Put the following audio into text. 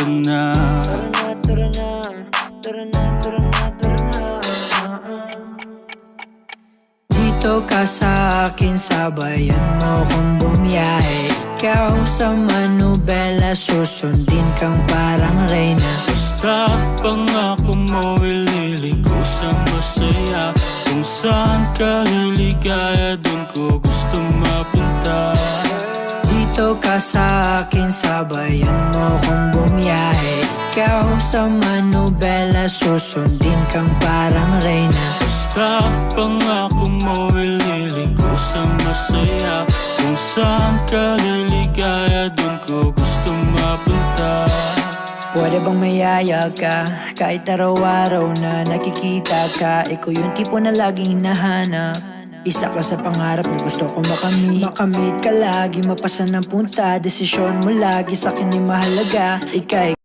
na. Tara na, tara na, tara na, tara na, tara na. Dito ka sa akin, sabayan mo kong bumiyahe. Ikaw sa manubela, susundin kang parang reyna. Basta pangako mo, ililigo sa masaya. Kung saan ka liligaya, dun ko gusto mapunta. Dito ka sa akin, sabayan mo kong bumiyahe. Ikaw sa manubela, susundin kang parang reyna. Basta pangako mo, ililigo sa masaya. Kung saan ka liligaya, dun ko gusto mapunta. Pwede bang mayaya ka? Kahit araw-araw na nakikita ka, ikaw yung tipo na laging hinahanap. Isa ka sa pangarap na gusto ko makamit. Makamit ka lagi, mapasa ng punta. Desisyon mo lagi sa akin ay mahalaga. Ika'y